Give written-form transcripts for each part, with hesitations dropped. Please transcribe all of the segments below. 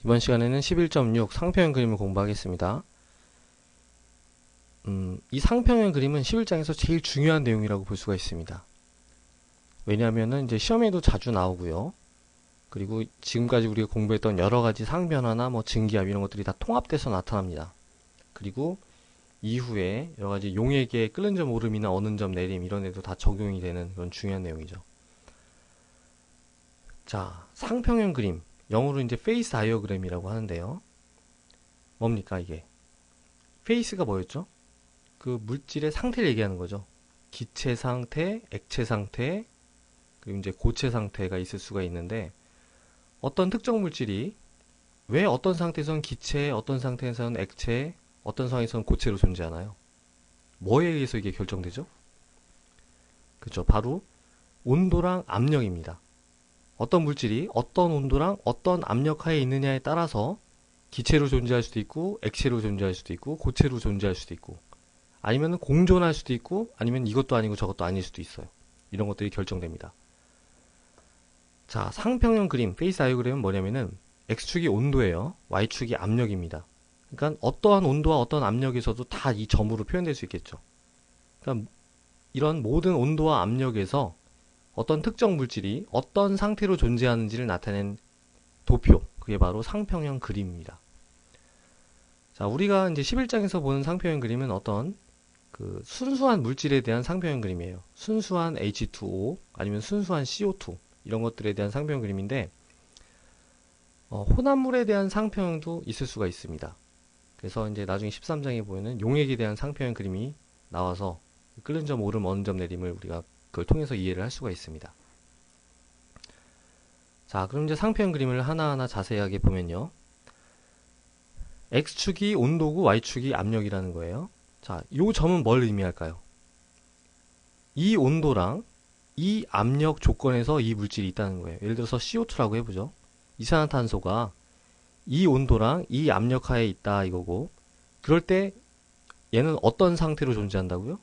이번 시간에는 11.6 상평형 그림을 공부하겠습니다. 이 상평형 그림은 11장에서 제일 중요한 내용이라고 볼 수가 있습니다. 왜냐하면은 이제 시험에도 자주 나오고요. 그리고 지금까지 우리가 공부했던 여러 가지 상변화나 증기압 이런 것들이 다 통합돼서 나타납니다. 그리고 이후에 여러 가지 용액의 끓는 점 오름이나 어는 점 내림 이런 데도 다 적용이 되는 그런 중요한 내용이죠. 자, 상평형 그림. 영어로 이제 페이스 다이어그램이라고 하는데요. 뭡니까 이게? 페이스가 뭐였죠? 그 물질의 상태를 얘기하는 거죠. 기체 상태, 액체 상태, 그리고 이제 고체 상태가 있을 수가 있는데 어떤 특정 물질이 왜 어떤 상태에서는 기체, 어떤 상태에서는 액체, 어떤 상황에서는 고체로 존재하나요? 뭐에 의해서 이게 결정되죠? 그렇죠. 바로 온도랑 압력입니다. 어떤 물질이 어떤 온도랑 어떤 압력 하에 있느냐에 따라서 기체로 존재할 수도 있고 액체로 존재할 수도 있고 고체로 존재할 수도 있고 아니면 공존할 수도 있고 아니면 이것도 아니고 저것도 아닐 수도 있어요. 이런 것들이 결정됩니다. 자, 상평형 그림, 페이스 다이어그램은 뭐냐면은 X축이 온도예요. Y축이 압력입니다. 그러니까 어떠한 온도와 어떤 압력에서도 다 이 점으로 표현될 수 있겠죠. 그러니까 이런 모든 온도와 압력에서 어떤 특정 물질이 어떤 상태로 존재하는지를 나타낸 도표, 그게 바로 상평형 그림입니다. 자, 우리가 이제 11장에서 보는 상평형 그림은 어떤 그 순수한 물질에 대한 상평형 그림이에요. 순수한 H2O 아니면 순수한 CO2 이런 것들에 대한 상평형 그림인데 혼합물에 대한 상평형도 있을 수가 있습니다. 그래서 이제 나중에 13장에 보면은 용액에 대한 상평형 그림이 나와서 끓는 점 오름 어는 점 내림을 우리가 그걸 통해서 이해를 할 수가 있습니다. 자, 그럼 이제 상평형 그림을 하나하나 자세하게 보면요. X축이 온도고 Y축이 압력이라는 거예요. 자, 요 점은 뭘 의미할까요? 이 온도랑 이 압력 조건에서 이 물질이 있다는 거예요. 예를 들어서 CO2라고 해보죠. 이산화탄소가 이 온도랑 이 압력 하에 있다 이거고 그럴 때 얘는 어떤 상태로 존재한다고요?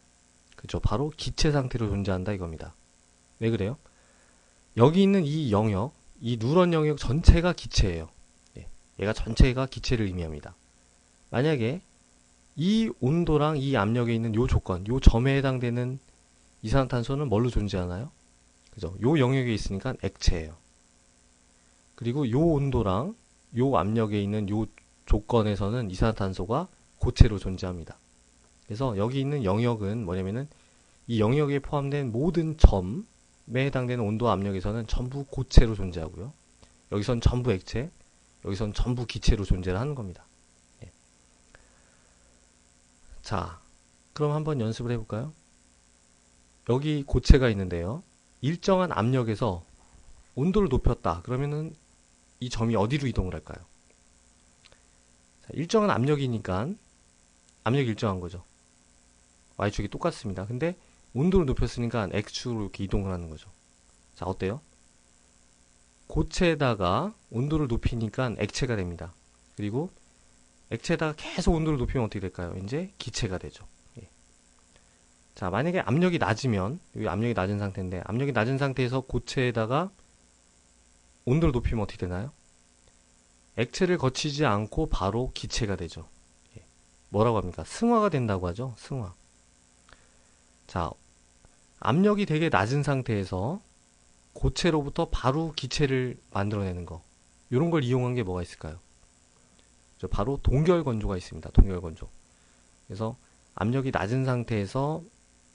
그죠. 바로 기체 상태로 존재한다 이겁니다. 왜 그래요? 여기 있는 이 영역, 이 누런 영역 전체가 기체예요. 얘가 전체가 기체를 의미합니다. 만약에 이 온도랑 이 압력에 있는 요 조건, 요 점에 해당되는 이산화탄소는 뭘로 존재하나요? 그죠. 요 영역에 있으니까 액체예요. 그리고 요 온도랑 요 압력에 있는 요 조건에서는 이산화탄소가 고체로 존재합니다. 그래서 여기 있는 영역은 뭐냐면은 이 영역에 포함된 모든 점에 해당되는 온도와 압력에서는 전부 고체로 존재하고요. 여기선 전부 액체, 여기선 전부 기체로 존재를 하는 겁니다. 예. 자, 그럼 한번 연습을 해볼까요? 여기 고체가 있는데요. 일정한 압력에서 온도를 높였다. 그러면은 이 점이 어디로 이동을 할까요? 자, 일정한 압력이니까 압력이 일정한 거죠. Y축이 똑같습니다. 근데 온도를 높였으니까 X축으로 이렇게 이동을 하는 거죠. 자, 어때요? 고체에다가 온도를 높이니까 액체가 됩니다. 그리고 액체에다가 계속 온도를 높이면 어떻게 될까요? 이제 기체가 되죠. 예. 자, 만약에 압력이 낮으면, 여기 압력이 낮은 상태인데, 압력이 낮은 상태에서 고체에다가 온도를 높이면 어떻게 되나요? 액체를 거치지 않고 바로 기체가 되죠. 예. 뭐라고 합니까? 승화가 된다고 하죠. 승화. 자, 압력이 되게 낮은 상태에서 고체로부터 바로 기체를 만들어내는 거. 이런 걸 이용한 게 뭐가 있을까요? 바로 동결건조가 있습니다. 동결건조. 그래서 압력이 낮은 상태에서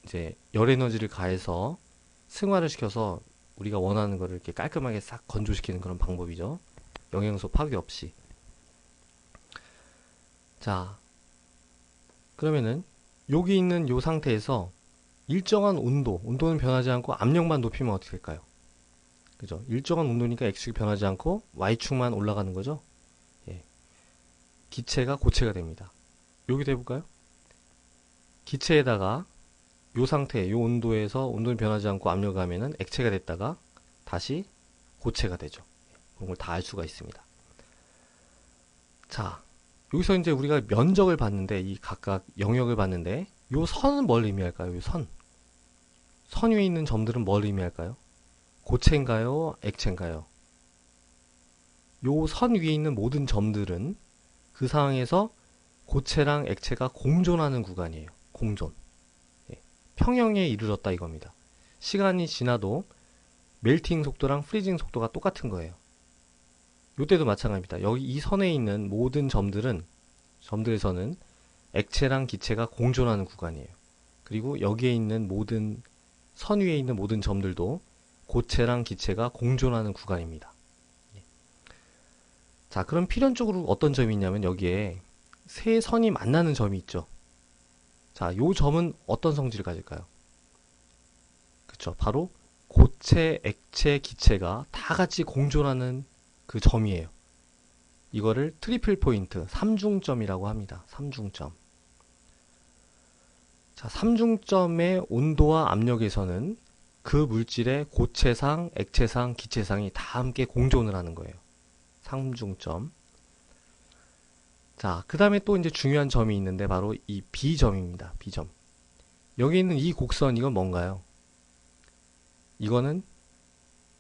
이제 열 에너지를 가해서 승화를 시켜서 우리가 원하는 거를 이렇게 깔끔하게 싹 건조시키는 그런 방법이죠. 영양소 파괴 없이. 자, 그러면은 여기 있는 요 상태에서 일정한 온도는 변하지 않고 압력만 높이면 어떻게 될까요? 그죠? 일정한 온도니까 X축이 변하지 않고 Y축만 올라가는 거죠? 예. 기체가 고체가 됩니다. 여기도 해볼까요? 기체에다가 요 상태, 요 온도에서 온도는 변하지 않고 압력을 가면은 액체가 됐다가 다시 고체가 되죠. 그런 걸 다 알 수가 있습니다. 자, 여기서 이제 우리가 면적을 봤는데, 이 각각 영역을 봤는데, 요 선은 뭘 의미할까요? 요 선. 선 위에 있는 점들은 뭘 의미할까요? 고체인가요? 액체인가요? 요 선 위에 있는 모든 점들은 그 상황에서 고체랑 액체가 공존하는 구간이에요. 공존. 예, 평형에 이르렀다 이겁니다. 시간이 지나도 멜팅 속도랑 프리징 속도가 똑같은 거예요. 요때도 마찬가지입니다. 여기 이 선에 있는 모든 점들에서는 액체랑 기체가 공존하는 구간이에요. 그리고 여기에 있는 모든 선 위에 있는 모든 점들도 고체랑 기체가 공존하는 구간입니다. 자, 그럼 필연적으로 어떤 점이 있냐면 여기에 세 선이 만나는 점이 있죠. 자, 요 점은 어떤 성질을 가질까요? 그쵸. 바로 고체, 액체, 기체가 다 같이 공존하는 그 점이에요. 이거를 트리플 포인트, 삼중점이라고 합니다. 삼중점. 자, 삼중점의 온도와 압력에서는 그 물질의 고체상, 액체상, 기체상이 다 함께 공존을 하는 거예요. 삼중점. 자, 그 다음에 또 이제 중요한 점이 있는데 바로 이 B점입니다. B점. 여기 있는 이 곡선 이건 뭔가요? 이거는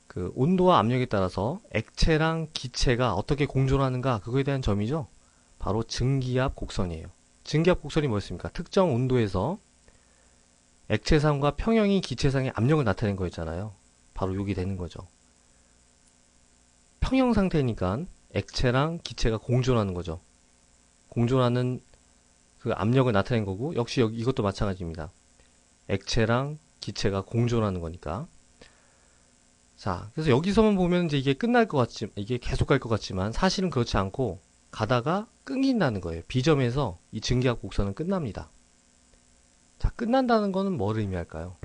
그 온도와 압력에 따라서 액체랑 기체가 어떻게 공존하는가 그거에 대한 점이죠. 바로 증기압 곡선이에요. 증기압 곡선이 뭐였습니까? 특정 온도에서 액체상과 평형이 기체상의 압력을 나타낸 거였잖아요. 바로 여기 되는 거죠. 평형 상태니까 액체랑 기체가 공존하는 거죠. 공존하는 그 압력을 나타낸 거고 역시 여기 이것도 마찬가지입니다. 액체랑 기체가 공존하는 거니까. 자, 그래서 여기서만 보면 이제 이게 계속 갈 것 같지만 사실은 그렇지 않고 가다가 끊긴다는 거예요. B점에서 이 증기압 곡선은 끝납니다. 자, 끝난다는 거는 뭘 의미할까요?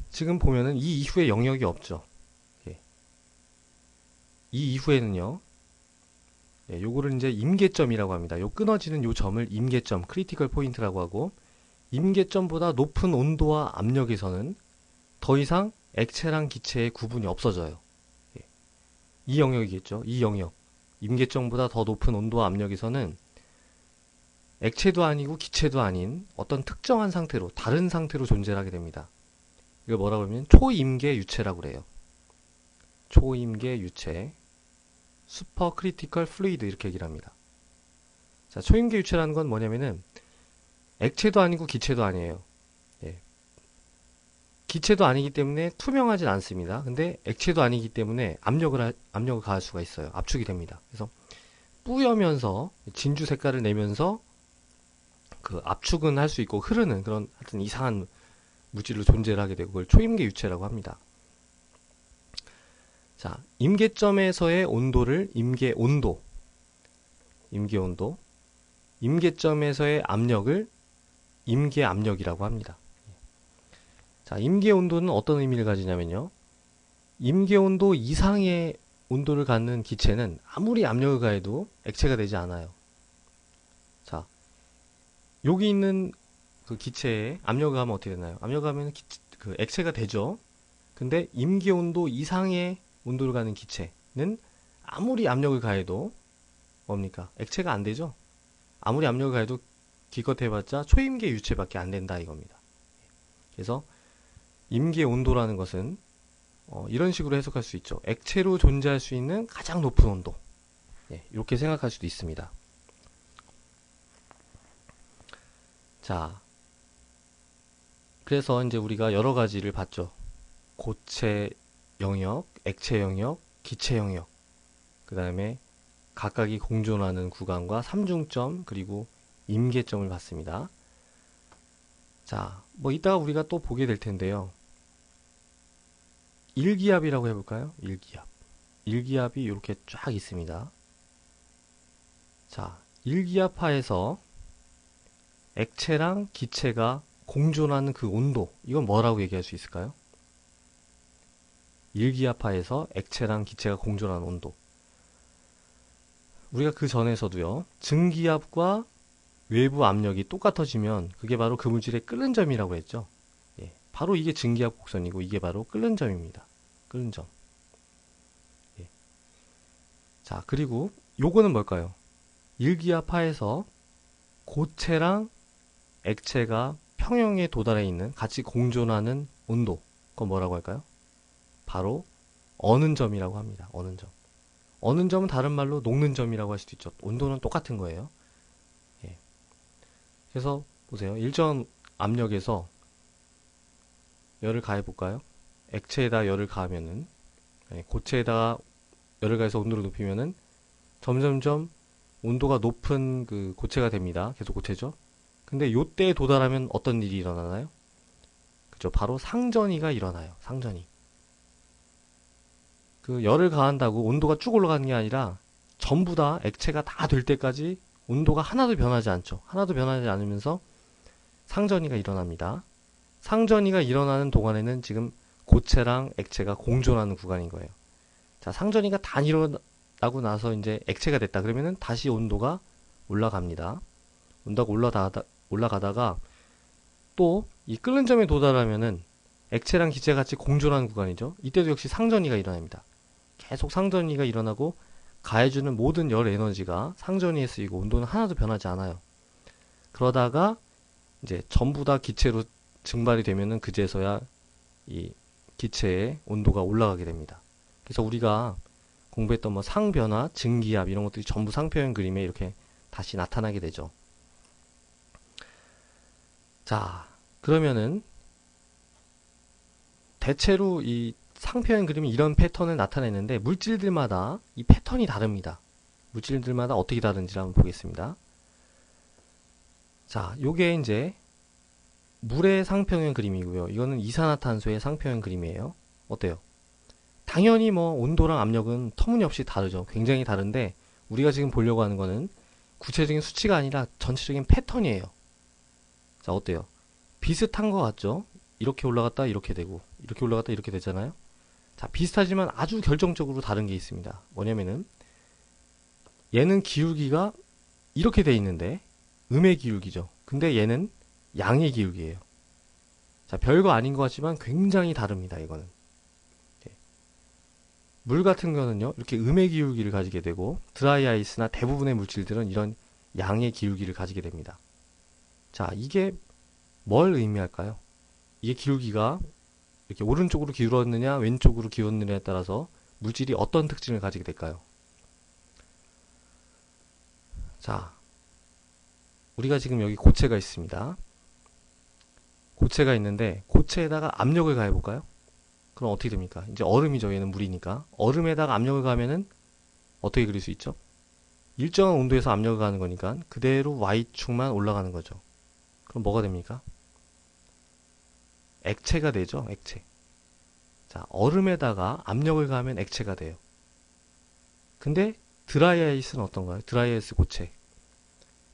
지금 보면은 이 이후에 영역이 없죠. 예. 이 이후에는요. 예, 요거를 이제 임계점이라고 합니다. 요 끊어지는 요 점을 임계점, 크리티컬 포인트라고 하고 임계점보다 높은 온도와 압력에서는 더 이상 액체랑 기체의 구분이 없어져요. 예. 이 영역이겠죠. 이 영역. 임계점보다 더 높은 온도와 압력에서는 액체도 아니고 기체도 아닌 어떤 특정한 상태로, 다른 상태로 존재를 하게 됩니다. 이걸 뭐라고 하면 초임계 유체라고 그래요. 초임계 유체. 슈퍼 크리티컬 플루이드 이렇게 얘기를 합니다. 자, 초임계 유체라는 건 뭐냐면은 액체도 아니고 기체도 아니에요. 예. 기체도 아니기 때문에 투명하진 않습니다. 근데 액체도 아니기 때문에 압력을 가할 수가 있어요. 압축이 됩니다. 그래서 뿌여면서 진주 색깔을 내면서 그 압축은 할 수 있고 흐르는 그런 하여튼 이상한 물질로 존재를 하게 되고 그걸 초임계 유체라고 합니다. 자, 임계점에서의 온도를 임계온도, 임계점에서의 압력을 임계압력이라고 합니다. 자, 임계온도는 어떤 의미를 가지냐면요. 임계온도 이상의 온도를 갖는 기체는 아무리 압력을 가해도 액체가 되지 않아요. 자, 여기 있는 그 기체에 압력을 가하면 어떻게 되나요? 압력을 가하면 그 액체가 되죠. 근데 임계온도 이상의 온도를 가는 기체는 아무리 압력을 가해도 뭡니까? 액체가 안 되죠. 아무리 압력을 가해도 기껏 해봤자 초임계 유체밖에 안 된다 이겁니다. 그래서 임계 온도라는 것은 이런 식으로 해석할 수 있죠. 액체로 존재할 수 있는 가장 높은 온도. 예, 이렇게 생각할 수도 있습니다. 자, 그래서 이제 우리가 여러 가지를 봤죠. 고체 영역, 액체 영역, 기체 영역, 그 다음에 각각이 공존하는 구간과 삼중점, 그리고 임계점을 봤습니다. 자, 뭐 이따가 우리가 또 보게 될 텐데요. 일기압이라고 해볼까요? 일기압. 일기압이 이렇게 쫙 있습니다. 자, 일기압하에서 액체랑 기체가 공존하는 그 온도, 이건 뭐라고 얘기할 수 있을까요? 일기압하에서 액체랑 기체가 공존하는 온도. 우리가 그 전에서도요, 증기압과 외부 압력이 똑같아지면 그게 바로 그 물질의 끓는 점이라고 했죠. 예, 바로 이게 증기압 곡선이고 이게 바로 끓는 점입니다. 끓는 점. 예. 자, 그리고 요거는 뭘까요? 일기압하에서 고체랑 액체가 평형에 도달해 있는 같이 공존하는 온도. 그건 뭐라고 할까요? 바로 어는 점이라고 합니다. 어는 점. 어는 점은 다른 말로 녹는 점이라고 할 수도 있죠. 온도는 똑같은 거예요. 예. 그래서 보세요. 일정 압력에서 열을 가해 볼까요? 액체에다 열을 가하면은, 고체에다가 열을 가해서 온도를 높이면은 점점점 온도가 높은 그 고체가 됩니다. 계속 고체죠. 근데 요때에 도달하면 어떤 일이 일어나나요? 그죠? 바로 상전이가 일어나요. 상전이. 그 열을 가한다고 온도가 쭉 올라가는 게 아니라 전부 다 액체가 다 될 때까지 온도가 하나도 변하지 않죠. 하나도 변하지 않으면서 상전이가 일어납니다. 상전이가 일어나는 동안에는 지금 고체랑 액체가 공존하는 구간인 거예요. 자, 상전이가 다 일어나고 나서 이제 액체가 됐다. 그러면은 다시 온도가 올라갑니다. 온도가 올라가다가 또 이 끓는 점에 도달하면은 액체랑 기체가 같이 공존하는 구간이죠. 이때도 역시 상전이가 일어납니다. 계속 상전이가 일어나고 가해주는 모든 열 에너지가 상전이에 쓰이고 온도는 하나도 변하지 않아요. 그러다가 이제 전부 다 기체로 증발이 되면은 그제서야 이 기체의 온도가 올라가게 됩니다. 그래서 우리가 공부했던 뭐 상변화, 증기압 이런 것들이 전부 상표현 그림에 이렇게 다시 나타나게 되죠. 자, 그러면은 대체로 이 상표현 그림이 이런 패턴을 나타내는데 물질들마다 이 패턴이 다릅니다. 물질들마다 어떻게 다른지 한번 보겠습니다. 자, 요게 이제 물의 상표현 그림이고요. 이거는 이산화탄소의 상표현 그림이에요. 어때요? 당연히 뭐 온도랑 압력은 터무니없이 다르죠. 굉장히 다른데 우리가 지금 보려고 하는 거는 구체적인 수치가 아니라 전체적인 패턴이에요. 자, 어때요? 비슷한 것 같죠? 이렇게 올라갔다 이렇게 되고 이렇게 올라갔다 이렇게 되잖아요. 자, 비슷하지만 아주 결정적으로 다른 게 있습니다. 뭐냐면은 얘는 기울기가 이렇게 돼 있는데 음의 기울기죠. 근데 얘는 양의 기울기예요. 자, 별거 아닌 것 같지만 굉장히 다릅니다. 이거는 물 같은 거는요 이렇게 음의 기울기를 가지게 되고 드라이 아이스나 대부분의 물질들은 이런 양의 기울기를 가지게 됩니다. 자, 이게 뭘 의미할까요? 이게 기울기가 이렇게 오른쪽으로 기울었느냐 왼쪽으로 기울었느냐에 따라서 물질이 어떤 특징을 가지게 될까요? 자, 우리가 지금 여기 고체가 있습니다. 고체가 있는데 고체에다가 압력을 가해 볼까요? 그럼 어떻게 됩니까? 이제 얼음이죠. 얘는 물이니까. 얼음에다가 압력을 가하면은 어떻게 그릴 수 있죠? 일정한 온도에서 압력을 가하는 거니까 그대로 Y축만 올라가는 거죠. 그럼 뭐가 됩니까? 액체가 되죠. 액체. 자, 얼음에다가 압력을 가하면 액체가 돼요. 근데 드라이 아이스는 어떤가요? 드라이 아이스 고체.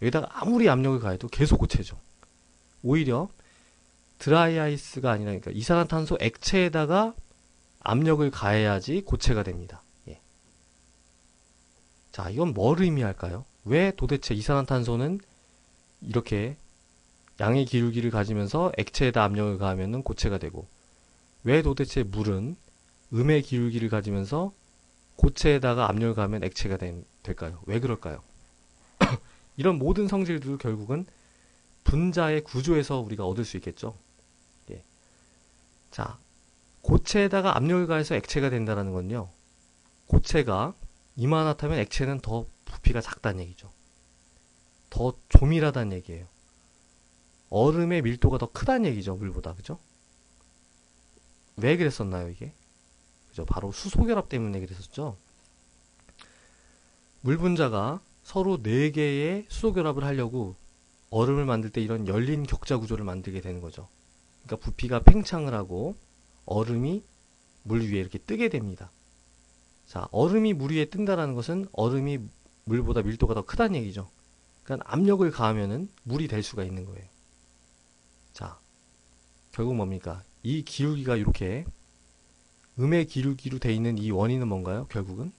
여기다가 아무리 압력을 가해도 계속 고체죠. 오히려 드라이 아이스가 아니라 그러니까 이산화탄소 액체에다가 압력을 가해야지 고체가 됩니다. 예. 자, 이건 뭘 의미할까요? 왜 도대체 이산화탄소는 이렇게 양의 기울기를 가지면서 액체에다 압력을 가하면 고체가 되고 왜 도대체 물은 음의 기울기를 가지면서 고체에다가 압력을 가하면 액체가 될까요? 왜 그럴까요? 이런 모든 성질도 결국은 분자의 구조에서 우리가 얻을 수 있겠죠. 예. 자, 고체에다가 압력을 가해서 액체가 된다는 건요. 고체가 이만하다면 액체는 더 부피가 작다는 얘기죠. 더 조밀하다는 얘기예요. 얼음의 밀도가 더 크다는 얘기죠. 물보다. 그죠? 왜 그랬었나요, 이게? 그죠? 바로 수소결합 때문에 그랬었죠. 물 분자가 서로 4개의 수소결합을 하려고 얼음을 만들 때 이런 열린 격자 구조를 만들게 되는 거죠. 그러니까 부피가 팽창을 하고 얼음이 물 위에 이렇게 뜨게 됩니다. 자, 얼음이 물 위에 뜬다라는 것은 얼음이 물보다 밀도가 더 크다는 얘기죠. 그러니까 압력을 가하면은 물이 될 수가 있는 거예요. 자, 결국 뭡니까? 이 기울기가 이렇게 음의 기울기로 돼 있는 이 원인은 뭔가요? 결국은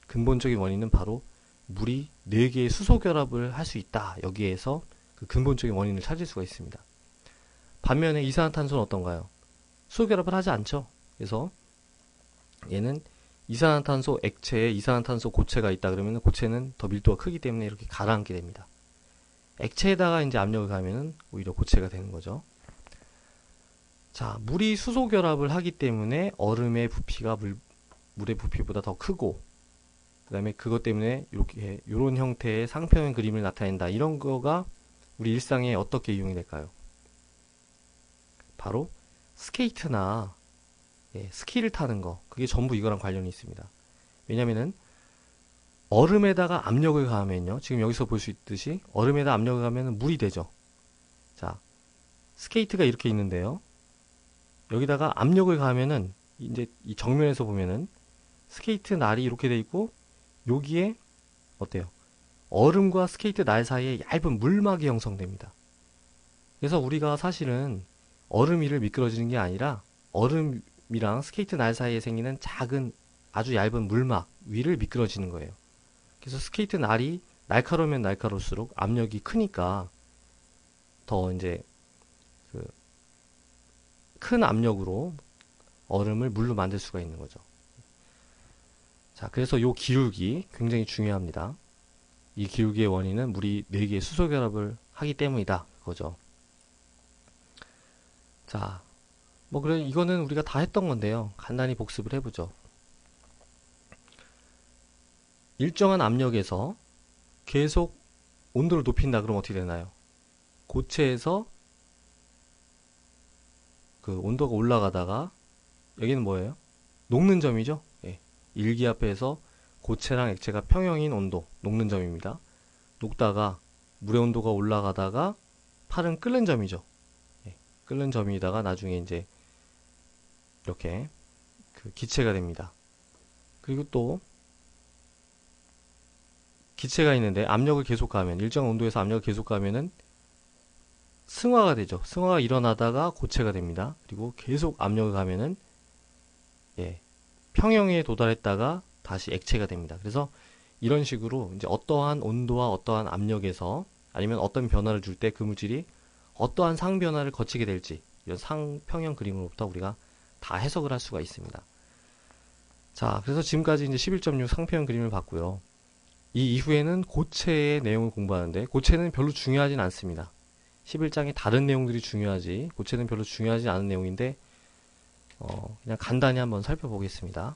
근본적인 원인은 바로 물이 4개의 수소 결합을 할 수 있다. 여기에서 그 근본적인 원인을 찾을 수가 있습니다. 반면에 이산화탄소는 어떤가요? 수소 결합을 하지 않죠. 그래서 얘는 이산화탄소 액체에 이산화탄소 고체가 있다 그러면 고체는 더 밀도가 크기 때문에 이렇게 가라앉게 됩니다. 액체에다가 이제 압력을 가하면 오히려 고체가 되는 거죠. 자, 물이 수소 결합을 하기 때문에 얼음의 부피가 물의 부피보다 더 크고, 그 다음에 그것 때문에 이렇게 이런 형태의 상평형 그림을 나타낸다. 이런 거가 우리 일상에 어떻게 이용이 될까요? 바로 스케이트나 스키를 타는 거, 그게 전부 이거랑 관련이 있습니다. 왜냐면은 얼음에다가 압력을 가하면요, 지금 여기서 볼 수 있듯이 얼음에다 압력을 가하면 물이 되죠. 자, 스케이트가 이렇게 있는데요, 여기다가 압력을 가하면은 이제 이 정면에서 보면은 스케이트 날이 이렇게 돼 있고, 여기에 어때요? 얼음과 스케이트 날 사이에 얇은 물막이 형성됩니다. 그래서 우리가 사실은 얼음 위를 미끄러지는 게 아니라 얼음이랑 스케이트 날 사이에 생기는 작은 아주 얇은 물막 위를 미끄러지는 거예요. 그래서 스케이트 날이 날카로우면 날카로울수록 압력이 크니까 더 이제 그 큰 압력으로 얼음을 물로 만들 수가 있는 거죠. 자, 그래서 이 기울기 굉장히 중요합니다. 이 기울기의 원인은 물이 4개의 수소 결합을 하기 때문이다. 그거죠. 자, 뭐 그래 이거는 우리가 다 했던 건데요. 간단히 복습을 해보죠. 일정한 압력에서 계속 온도를 높인다. 그럼 어떻게 되나요? 고체에서 그 온도가 올라가다가 여기는 뭐예요? 녹는 점이죠. 예. 일기압에서 고체랑 액체가 평형인 온도, 녹는 점입니다. 녹다가 물의 온도가 올라가다가 팔은 끓는 점이죠. 예. 끓는 점이다가 나중에 이제 이렇게 그 기체가 됩니다. 그리고 또 기체가 있는데 압력을 계속 가하면, 일정 온도에서 압력을 계속 가하면은 승화가 되죠. 승화가 일어나다가 고체가 됩니다. 그리고 계속 압력을 가면은 평형에 도달했다가 다시 액체가 됩니다. 그래서 이런 식으로 이제 어떠한 온도와 어떠한 압력에서 아니면 어떤 변화를 줄 때 그 물질이 어떠한 상변화를 거치게 될지, 이런 상평형 그림으로부터 우리가 다 해석을 할 수가 있습니다. 자, 그래서 지금까지 이제 11.6 상평형 그림을 봤고요. 이 이후에는 고체의 내용을 공부하는데, 고체는 별로 중요하진 않습니다. 11장의 다른 내용들이 중요하지 고체는 별로 중요하지 않은 내용인데 그냥 간단히 한번 살펴보겠습니다.